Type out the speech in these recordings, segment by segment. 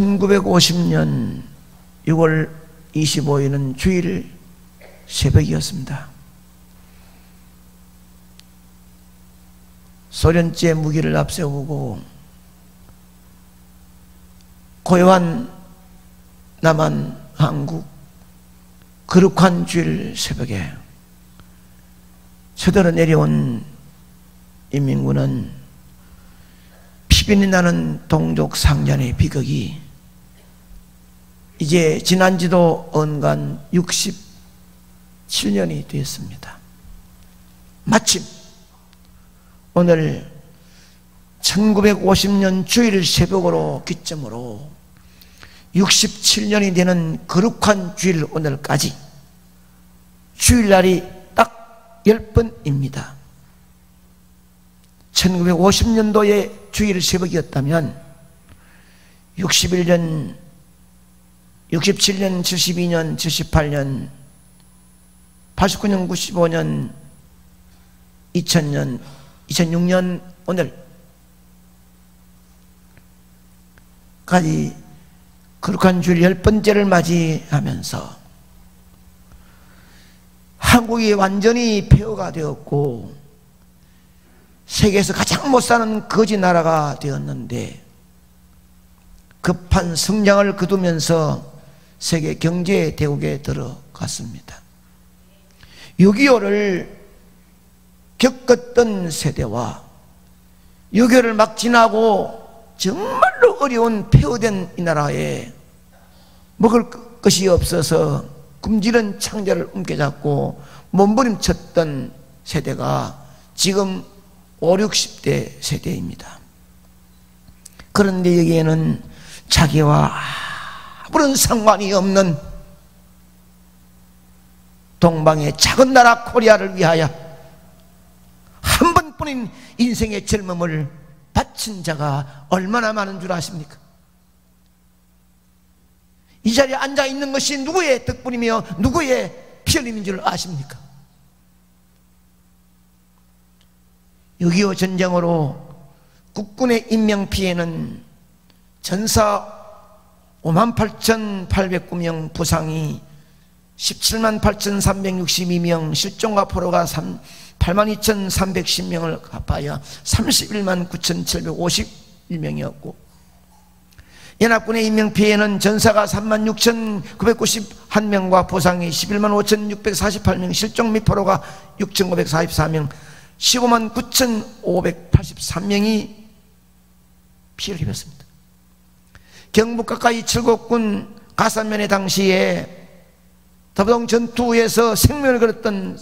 1950년 6월 25일은 주일 새벽이었습니다. 소련제 무기를 앞세우고 고요한 남한 한국 거룩한 주일 새벽에 서들어 내려온 인민군은 피변이 나는 동족 상잔의 비극이 이제 지난 지도 언간 67년이 되었습니다. 마침 오늘 1950년 주일 새벽으로 기점으로 67년이 되는 거룩한 주일 오늘까지 주일날이 딱 10번입니다. 1950년도에 주일 새벽이었다면 61년, 67년, 72년, 78년, 89년, 95년, 2000년, 2006년 오늘까지 거룩한 주일 10번째를 맞이하면서 한국이 완전히 폐허가 되었고 세계에서 가장 못 사는 거지 나라가 되었는데 급한 성장을 거두면서 세계 경제 대국에 들어갔습니다. 6.25를 겪었던 세대와 6.25를 막 지나고 정말로 어려운 폐허된 이 나라에 먹을 것이 없어서 굶주린 창자를 움켜잡고 몸부림쳤던 세대가 지금 5, 60대 세대입니다. 그런데 여기에는 자기와 아무런 상관이 없는 동방의 작은 나라 코리아를 위하여 한 번뿐인 인생의 젊음을 바친 자가 얼마나 많은 줄 아십니까? 이 자리에 앉아 있는 것이 누구의 덕분이며 누구의 피 흘림인 줄 아십니까? 6.25 전쟁으로 국군의 인명피해는 전사 58,809명, 부상이 178,362명, 실종과 포로가 82,310명을 합하여 319,751명이었고 연합군의 인명피해는 전사가 36,991명과 부상이 115,648명, 실종 및 포로가 6,544명, 159,583명이 피해를 입었습니다. 경북 가까이 칠곡군 가산면의 당시에 더부동 전투에서 생명을 걸었던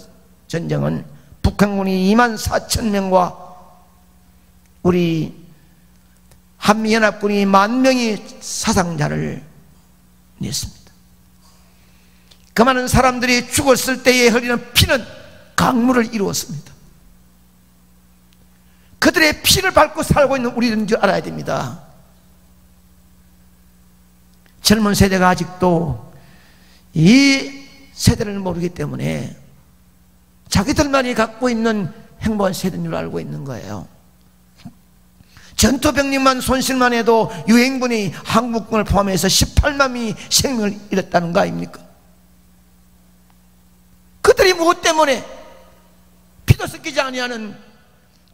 전쟁은 북한군이 24,000명과 우리 한미연합군이 10,000명의 사상자를 냈습니다. 그 많은 사람들이 죽었을 때에 흘리는 피는 강물을 이루었습니다. 그들의 피를 밟고 살고 있는 우리들인 줄 알아야 됩니다. 젊은 세대가 아직도 이 세대를 모르기 때문에 자기들만이 갖고 있는 행복한 세대인 줄 알고 있는 거예요. 전투병력만 손실만 해도 유행군이 한국군을 포함해서 18만이 생명을 잃었다는 거 아닙니까? 그들이 무엇 때문에 피도 섞이지 아니하는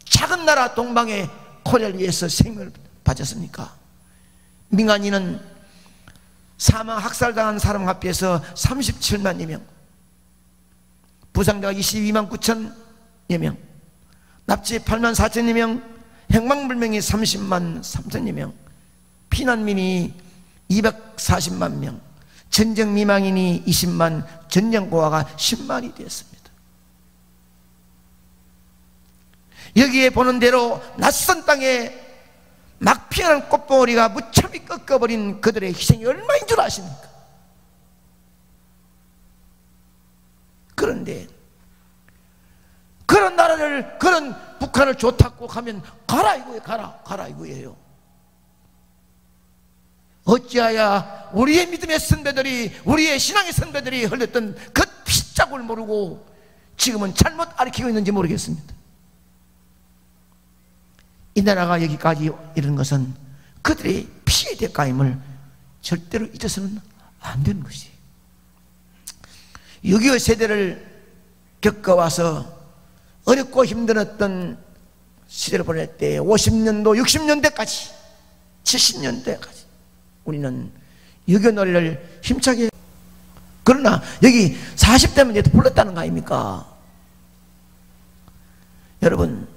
작은 나라 동방의 코리아를 위해서 생명을 바쳤습니까? 민간인은 사망 학살당한 사람 합해서 37만여 명, 부상자가 22만 9천여 명, 납치 8만 4천여 명, 행방불명이 30만 3천여 명, 피난민이 240만 명, 전쟁 미망인이 20만, 전쟁고아가 10만이 되었습니다. 여기에 보는 대로 낯선 땅에 막 피어난 꽃봉오리가 무참히 꺾어버린 그들의 희생이 얼마인 줄 아십니까? 그런데 그런 나라를, 그런 북한을 좋다고 하면 가라 이거예요. 가라 이거예요. 어찌하여 우리의 믿음의 선배들이, 우리의 신앙의 선배들이 흘렸던 그 피자국을 모르고 지금은 잘못 가르치고 있는지 모르겠습니다. 이 나라가 여기까지 이른 것은 그들의 피의 대가임을 절대로 잊어서는 안 되는 것이. 6.25 세대를 겪어와서 어렵고 힘들었던 시대를 보낼 때 50년도, 60년대까지, 70년대까지 우리는 6.25 노래를 힘차게, 그러나 여기 40대면 이제 불렀다는 거 아닙니까? 여러분,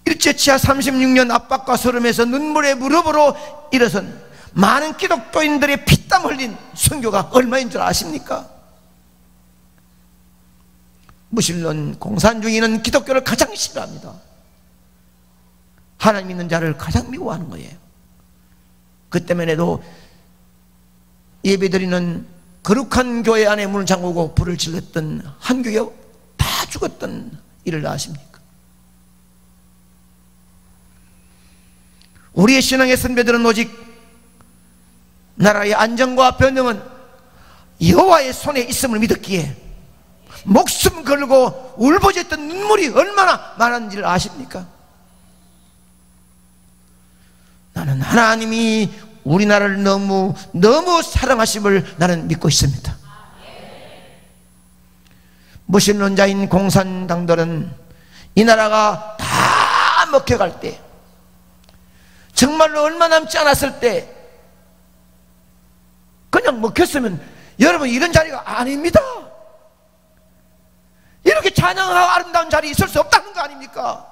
일제치하 36년 압박과 서름에서 눈물의 무릎으로 일어선 많은 기독교인들의 피땀 흘린 선교가 얼마인 줄 아십니까? 무신론 공산주의는 기독교를 가장 싫어합니다. 하나님 믿는 자를 가장 미워하는 거예요. 그 때문에도 예배드리는 거룩한 교회 안에 문을 잠그고 불을 질렀던 한 교회 다 죽었던 일을 아십니까? 우리의 신앙의 선배들은 오직 나라의 안정과 변명은 여호와의 손에 있음을 믿었기에 목숨 걸고 울부짖었던 눈물이 얼마나 많은지를 아십니까? 나는 하나님이 우리나라를 너무 사랑하심을 나는 믿고 있습니다. 무신론자인 공산당들은 이 나라가 다 먹혀갈 때, 정말로 얼마 남지 않았을 때 그냥 먹혔으면 여러분 이런 자리가 아닙니다. 이렇게 찬양하고 아름다운 자리 있을 수 없다는 거 아닙니까?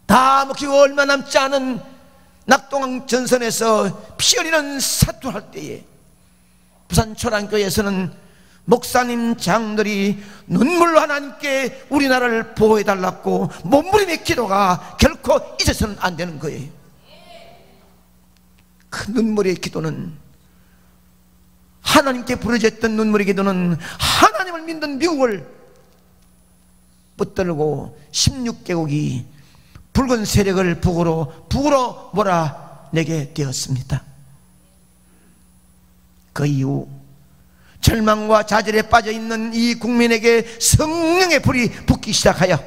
다 먹히고 얼마 남지 않은 낙동강 전선에서 피 흘리는 사투할 때에 부산 초랑교회에서는 목사님 장들이 눈물로 하나님께 우리나라를 보호해달라고 몸부림의 기도가 결코 잊어서는 안 되는 거예요. 그 눈물의 기도는, 하나님께 부르짖었던 눈물의 기도는 하나님을 믿는 미국을 붙들고 16개국이 붉은 세력을 북으로 몰아내게 되었습니다. 그 이후 절망과 좌절에 빠져있는 이 국민에게 성령의 불이 붙기 시작하여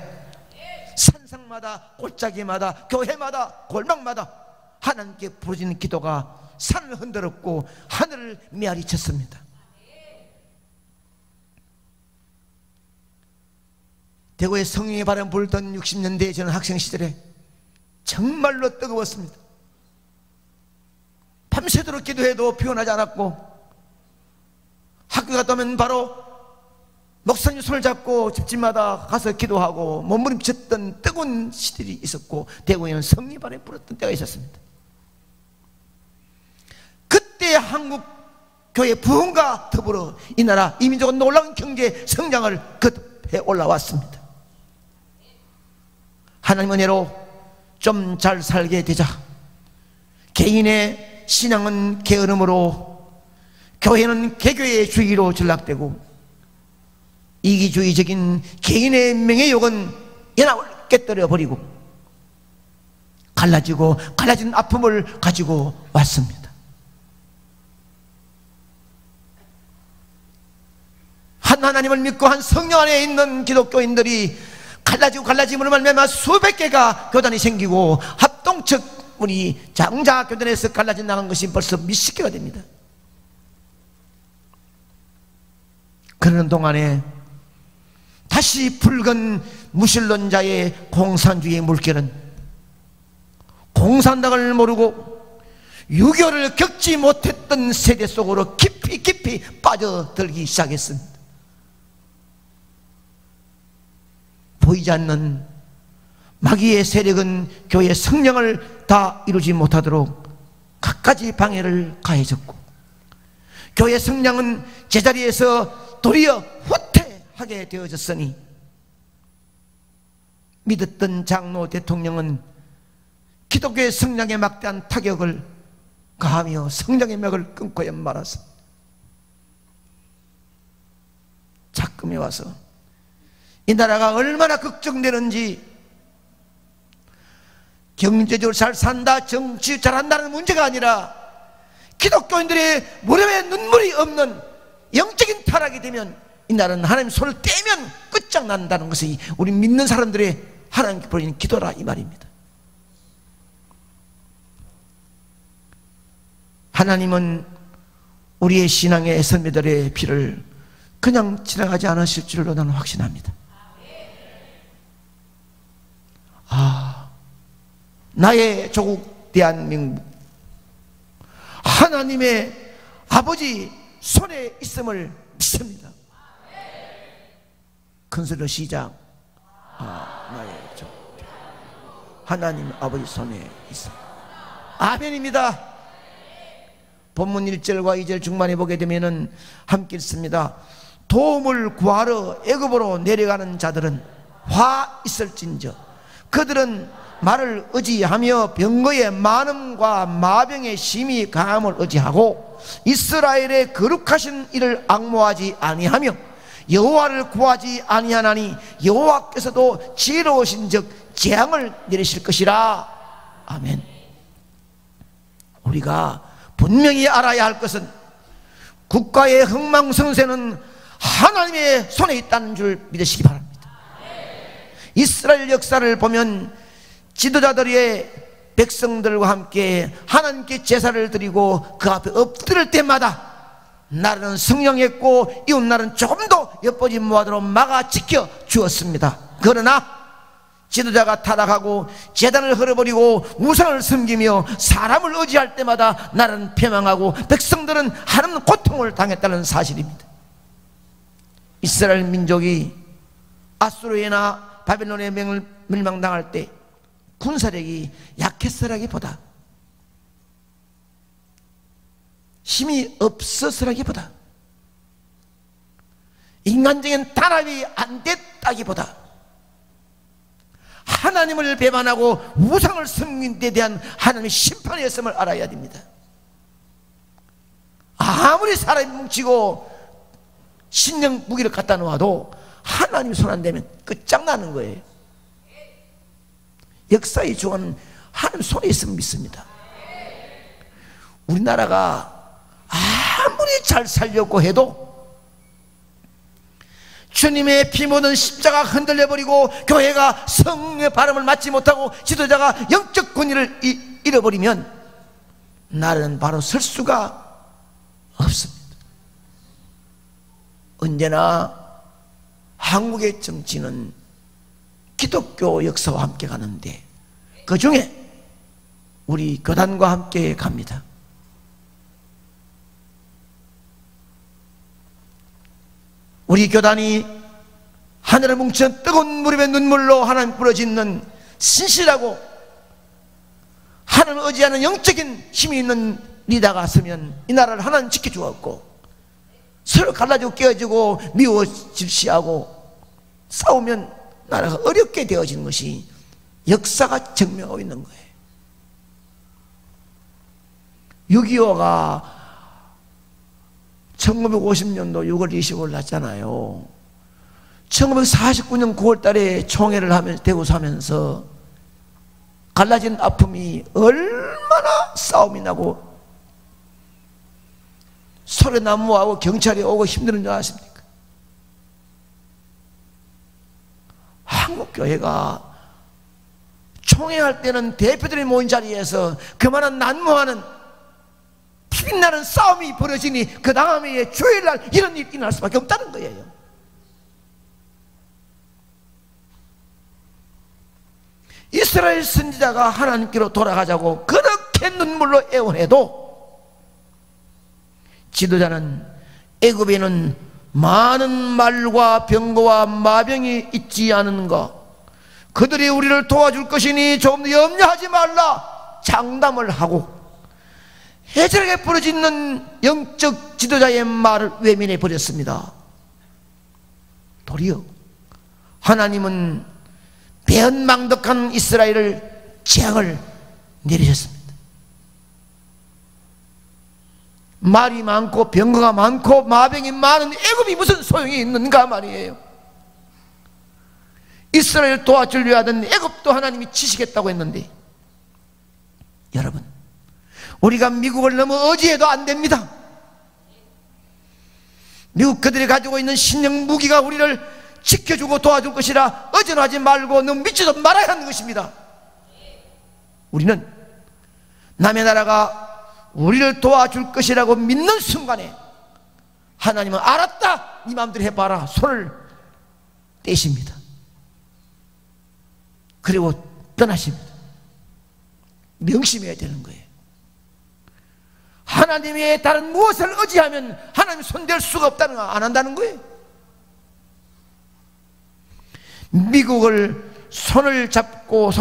산상마다, 골짜기마다, 교회마다, 골방마다 하나님께 부르짖는 기도가 산을 흔들었고 하늘을 메아리쳤습니다. 대구의 성령의 바람 불던 60년대에 저는 학생 시절에 정말로 뜨거웠습니다. 밤새도록 기도해도 피곤하지 않았고, 학교 갔다 오면 바로 목사님 손을 잡고 집집마다 가서 기도하고 몸부림쳤던 뜨거운 시들이 있었고, 대구에는 성령의 바람이 불었던 때가 있었습니다. 그때 한국 교회 부흥과 더불어 이 나라 이 민족은 놀라운 경제 성장을 거듭해 올라왔습니다. 하나님 은혜로 좀 잘 살게 되자 개인의 신앙은 게으름으로, 교회는 개교의 주의로 전락되고, 이기주의적인 개인의 명예욕은 연합을 깨뜨려 버리고 갈라진 아픔을 가지고 왔습니다. 한 하나님을 믿고 한 성령 안에 있는 기독교인들이 갈라짐으로 말미암아 수백 개가 교단이 생기고 합동측문이 장자 교단에서 갈라져 나간 것이 벌써 몇십 개가 됩니다. 그러는 동안에 다시 붉은 무신론자의 공산주의의 물결은 공산당을 모르고 유교를 겪지 못했던 세대 속으로 깊이 빠져들기 시작했습니다. 보이지 않는 마귀의 세력은 교회의 성령을 다 이루지 못하도록 갖가지 방해를 가해졌고, 교회 성령은 제자리에서 도리어 후퇴하게 되어졌으니 믿었던 장로 대통령은 기독교의 성령에 막대한 타격을 가하며 성령의 맥을 끊고야 말았어. 작금에 와서 이 나라가 얼마나 걱정되는지, 경제적으로 잘 산다, 정치 잘한다는 문제가 아니라 기독교인들의 무릎에 눈물이 없는 영적인 타락이 되면 이 나라는 하나님 손을 떼면 끝장난다는 것이 우리 믿는 사람들의 하나님께 보이는 기도라 이 말입니다. 하나님은 우리의 신앙의 선배들의 피를 그냥 지나가지 않으실 줄로 나는 확신합니다. 나의 조국 대한민국, 하나님의 아버지 손에 있음을 믿습니다. 큰 소리로 시작. 나의 조국, 하나님 아버지 손에 있습니다. 아멘입니다. 본문 1절과 2절 중반에 보게 되면은 함께 있습니다. 도움을 구하러 애굽으로 내려가는 자들은 화 있을진저 그들은 말을 의지하며 병거의 많음과 마병의 심히 강함을 의지하고 이스라엘의 거룩하신 이를 앙모하지 아니하며 여호와를 구하지 아니하나니 여호와께서도 지혜로우신즉 재앙을 내리실 것이라. 아멘. 우리가 분명히 알아야 할 것은 국가의 흥망성쇠는 하나님의 손에 있다는 줄 믿으시기 바랍니다. 이스라엘 역사를 보면 지도자들의 백성들과 함께 하나님께 제사를 드리고 그 앞에 엎드릴 때마다 나라는 성령했고 이웃나라는 조금 더 엿보지 못하도록 막아 지켜 주었습니다. 그러나 지도자가 타락하고 제단을 흘려버리고 우상을 섬기며 사람을 의지할 때마다 나라는 패망하고 백성들은 하나님 고통을 당했다는 사실입니다. 이스라엘 민족이 아수르에나 바벨론에 멸망당할 때 군사력이 약했으라기보다 힘이 없었으라기보다 인간적인 단합이 안 됐다기보다 하나님을 배반하고 우상을 섬긴 데 대한 하나님의 심판이었음을 알아야 됩니다. 아무리 사람이 뭉치고 신령 무기를 갖다 놓아도 하나님이 손 안 대면 끝장나는 거예요. 역사의 주관은 하나님 손에 있으면 믿습니다. 우리나라가 아무리 잘 살려고 해도 주님의 피 묻은 십자가 흔들려버리고 교회가 성령의 발음을 맞지 못하고 지도자가 영적 권위를 잃어버리면 나라는 바로 설 수가 없습니다. 언제나 한국의 정치는 기독교 역사와 함께 가는데 그 중에 우리 교단과 함께 갑니다. 우리 교단이 하늘을 뭉친 뜨거운 무릎의 눈물로 하나님 부러짓는 신실하고 하나님을 의지하는 영적인 힘이 있는 리더가 서면 이 나라를 하나님 지켜주었고 서로 갈라지고 깨어지고 미워 질시하고 싸우면 나라가 어렵게 되어지는 것이 역사가 증명하고 있는 거예요. 6.25가 1950년도 6월 20일 났잖아요. 1949년 9월 달에 총회를 하면서 대구에서 하면서 갈라진 아픔이 얼마나 싸움이 나고 소래나무하고 경찰이 오고 힘드는 줄 아십니까? 한국교회가 총회할 때는 대표들이 모인 자리에서 그만한 난무하는 피빛나는 싸움이 벌어지니 그 다음에 주일날 이런 일이 일어날 수밖에 없다는 거예요. 이스라엘 선지자가 하나님께로 돌아가자고 그렇게 눈물로 애원해도 지도자는 애굽에는 많은 말과 병거와 마병이 있지 않은가, 그들이 우리를 도와줄 것이니 조금 더 염려하지 말라 장담을 하고 해절하게 부러지는 영적 지도자의 말을 외면해 버렸습니다. 도리어 하나님은 배은망덕한 이스라엘을 재앙을 내리셨습니다. 말이 많고 병거가 많고 마병이 많은 애굽이 무슨 소용이 있는가 말이에요. 이스라엘을 도와주려 하던 애굽도 하나님이 치시겠다고 했는데, 여러분, 우리가 미국을 너무 의지해도 안 됩니다. 미국 그들이 가지고 있는 신령 무기가 우리를 지켜주고 도와줄 것이라 의존하지 말고 너무 믿지도 말아야 하는 것입니다. 우리는 남의 나라가 우리를 도와줄 것이라고 믿는 순간에 하나님은 알았다, 네 마음대로 해봐라, 손을 떼십니다. 그리고 떠나십니다. 명심해야 되는 거예요. 하나님의 다른 무엇을 의지하면 하나님 손댈 수가 없다는 거 안 한다는 거예요. 미국을 손에 잡고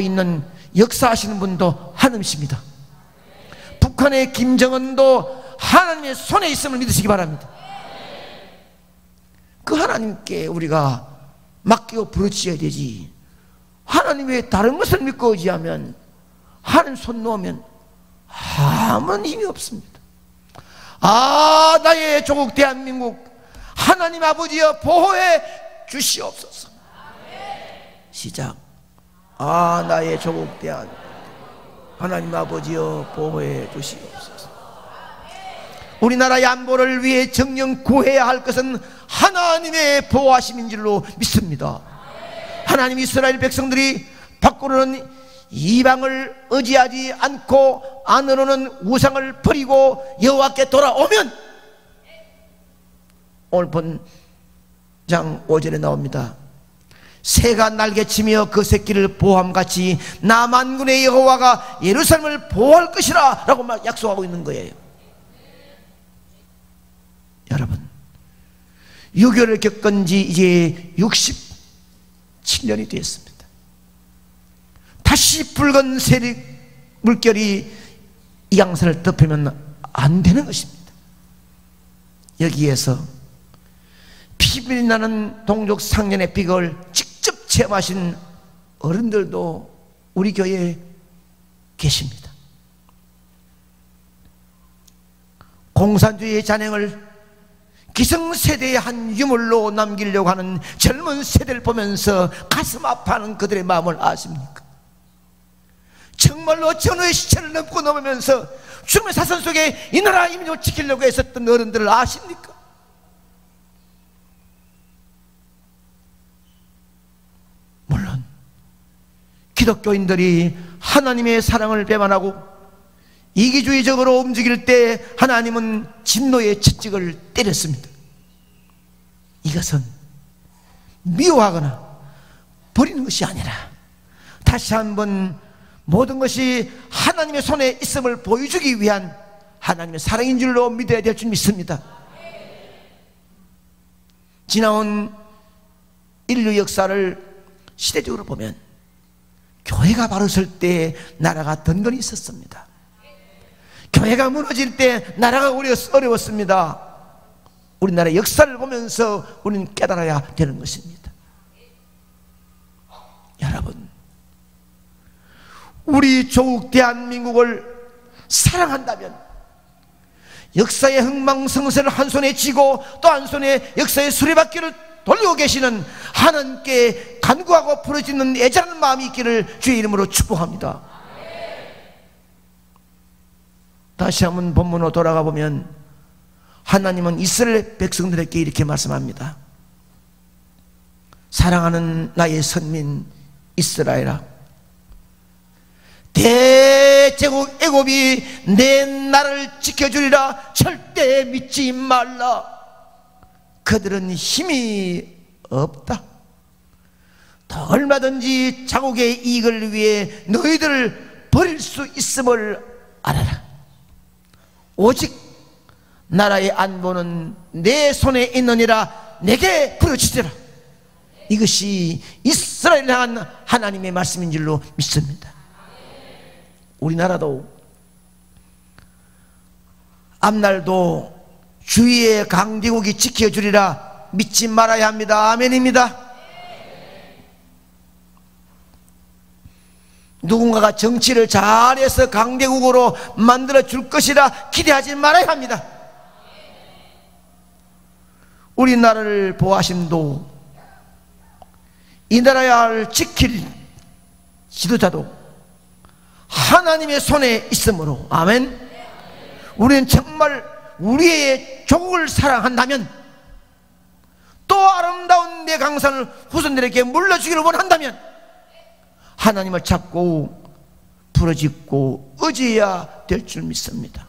있는 역사하시는 분도 하나님이십니다. 북한의 김정은도 하나님의 손에 있음을 믿으시기 바랍니다. 그 하나님께 우리가 맡기고 부르짖어야 되지, 하나님의 다른 것을 믿고 의지하면, 하나님 손 놓으면 아무런 힘이 없습니다. 아, 나의 조국 대한민국, 하나님 아버지여 보호해 주시옵소서. 시작. 아, 나의 조국 대한민국, 하나님 아버지여 보호해 주시옵소서. 우리나라의 안보를 위해 정령 구해야 할 것은 하나님의 보호하심인 줄로 믿습니다. 하나님, 이스라엘 백성들이 밖으로는 이방을 의지하지 않고 안으로는 우상을 버리고 여호와께 돌아오면, 오늘 본장 5절에 나옵니다. 새가 날개치며 그 새끼를 보호함같이 나 만군의 여호와가 예루살렘을 보호할 것이라 라고 막 약속하고 있는 거예요. 여러분, 유교를 겪은 지 이제 67년이 되었습니다. 다시 붉은 세력 물결이 이 양산을 덮으면 안 되는 것입니다. 여기에서 피부이 나는 동족 상년의 비극을 직접 체험하신 어른들도 우리 교회에 계십니다. 공산주의의 잔행을 기성세대의 한 유물로 남기려고 하는 젊은 세대를 보면서 가슴 아파하는 그들의 마음을 아십니까? 정말로 전후의 시체를 넘고 넘으면서 죽음의 사선 속에 이 나라 이민족을 지키려고 했었던 어른들을 아십니까? 물론 기독교인들이 하나님의 사랑을 배반하고 이기주의적으로 움직일 때 하나님은 진노의 채찍을 때렸습니다. 이것은 미워하거나 버리는 것이 아니라 다시 한번 모든 것이 하나님의 손에 있음을 보여주기 위한 하나님의 사랑인 줄로 믿어야 될 줄 믿습니다. 지나온 인류 역사를 시대적으로 보면 교회가 바로 설 때 나라가 든든히 있었습니다. 교회가 무너질 때 나라가 어려웠습니다. 우리나라의 역사를 보면서 우리는 깨달아야 되는 것입니다. 여러분, 우리 조국 대한민국을 사랑한다면 역사의 흥망성쇠를 한 손에 쥐고 또 한 손에 역사의 수레바퀴를 돌리고 계시는 하나님께 간구하고 부르짖는 애절한 마음이 있기를 주의 이름으로 축복합니다. 다시 한번 본문으로 돌아가 보면 하나님은 이스라엘 백성들에게 이렇게 말씀합니다. 사랑하는 나의 선민 이스라엘아, 대제국 애굽이 내 나라를 지켜주리라 절대 믿지 말라. 그들은 힘이 없다. 더 얼마든지 자국의 이익을 위해 너희들을 버릴 수 있음을 알아라. 오직 나라의 안보는 내 손에 있느니라 내게 부르짖으라. 이것이 이스라엘을 향한 하나님의 말씀인 줄로 믿습니다. 우리나라도 앞날도 주위의 강대국이 지켜주리라 믿지 말아야 합니다. 아멘입니다. 누군가가 정치를 잘해서 강대국으로 만들어 줄 것이라 기대하지 말아야 합니다. 우리나라를 보호하심도 이 나라를 지킬 지도자도 하나님의 손에 있으므로, 아멘. 우리는 정말 우리의 조국을 사랑한다면, 또 아름다운 내 강산을 후손들에게 물려주기를 원한다면 하나님을 찾고 부르짖고 의지해야 될 줄 믿습니다.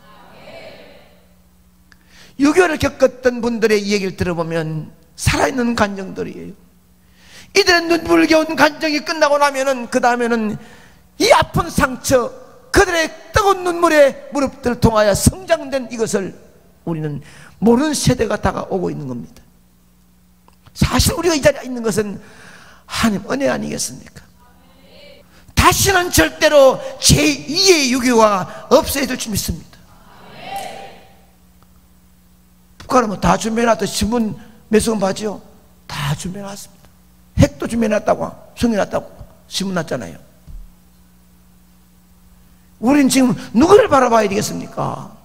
6.25를 겪었던 분들의 이야기를 들어보면 살아있는 감정들이에요. 이들의 눈물겨운 감정이 끝나고 나면은 그 다음에는 이 아픈 상처, 그들의 뜨거운 눈물에 무릎들을 통하여 성장된 이것을 우리는 모르는 세대가 다가오고 있는 겁니다. 사실 우리가 이 자리에 있는 것은 하나님 은혜 아니겠습니까? 다시는 절대로 제2의 6.25가 없어야 될 줄 믿습니다. 북한은 뭐 다 준비해놨다. 신문 매수건 봐죠? 다 준비해놨습니다. 핵도 준비해놨다고, 숨겨놨다고 신문 났잖아요. 우리는 지금 누구를 바라봐야 되겠습니까?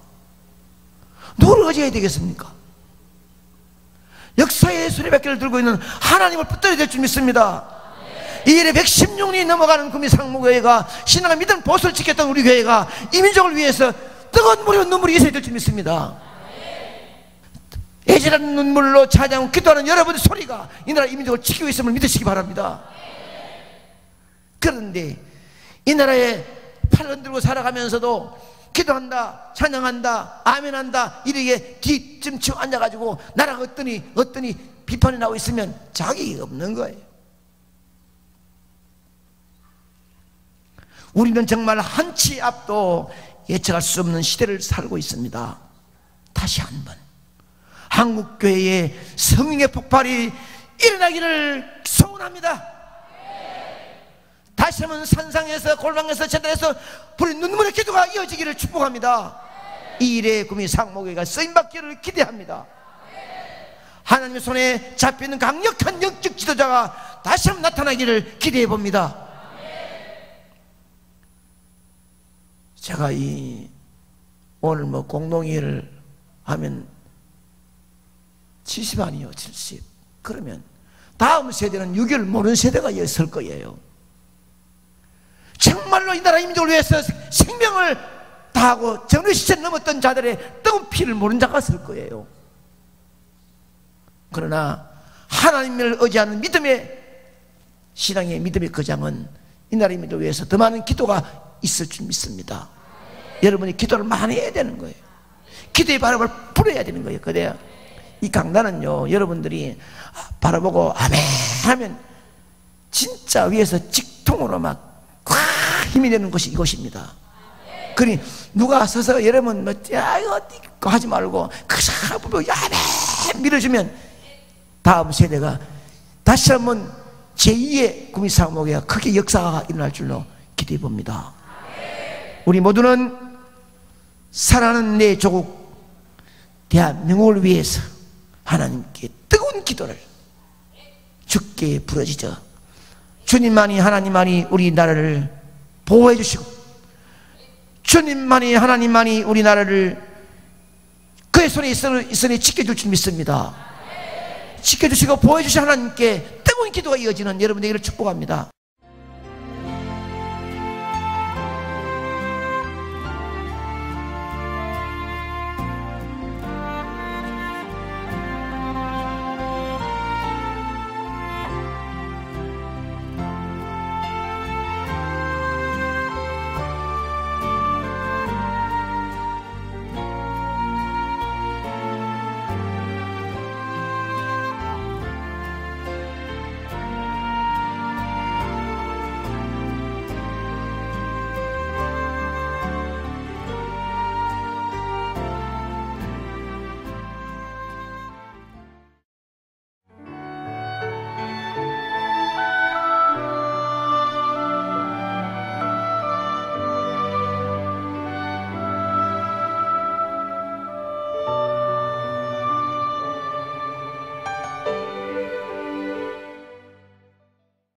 누구를 의지해야 되겠습니까? 역사의 수레바퀴를 들고 있는 하나님을 붙들어야 될 줄 믿습니다. 이 일에 116년이 넘어가는 구미상무교회가 신앙의 믿음 보수를 지켰던 우리 교회가 이 민족을 위해서 뜨거운 물과 눈물이 있어야 될 줄 믿습니다. 애절한 눈물로 찬양하고 기도하는 여러분의 소리가 이 나라 이 민족을 지키고 있음을 믿으시기 바랍니다. 그런데 이 나라에 팔을 흔들고 살아가면서도 기도한다, 찬양한다, 아멘한다 이렇게 뒤쯤 치고 앉아가지고 나라가 어떠니 비판이 나오고 있으면 자격이 없는 거예요. 우리는 정말 한치 앞도 예측할 수 없는 시대를 살고 있습니다. 다시 한번 한국교회의 성령의 폭발이 일어나기를 소원합니다. 다시 한번 산상에서 골방에서 제단에서 불의 눈물의 기도가 이어지기를 축복합니다. 이 일에 구미상무교회가 쓰임받기를 기대합니다. 하나님의 손에 잡히는 강력한 영적 지도자가 다시 한번 나타나기를 기대해 봅니다. 제가 오늘 뭐 공동회의를 하면 70 아니요 70 그러면 다음 세대는 6.25를 모르는 세대가 있을 거예요. 정말로 이 나라 민족을 위해서 생명을 다하고 정의시체 넘었던 자들의 뜨거운 피를 모르는 자가 있을 거예요. 그러나 하나님을 의지하는 믿음의 신앙의 믿음의 거장은 이 나라 민족을 위해서 더 많은 기도가 있을 줄 믿습니다. 여러분이 기도를 많이 해야 되는 거예요. 기도의 바람을 불어야 되는 거예요. 그래야 이 강단은요 여러분들이 바라보고 아멘 하면 진짜 위에서 직통으로 막 힘이 되는 것이 이것입니다. 그러니 누가 서서 여러분 뭐 어디 하지 말고 그저 보고 아멘 밀어주면 다음 세대가 다시 한번 제2의 구미상무교회가 크게 역사가 일어날 줄로 기대해 봅니다. 우리 모두는 사랑하는 내 조국 대한민국을 위해서 하나님께 뜨거운 기도를 주께 부르짖어 주님만이 하나님만이 우리 나라를 보호해 주시고 주님만이 하나님만이 우리 나라를 그의 손에 있으니 지켜줄 줄 믿습니다. 지켜주시고 보호해 주신 하나님께 뜨거운 기도가 이어지는 여러분의 일을 축복합니다.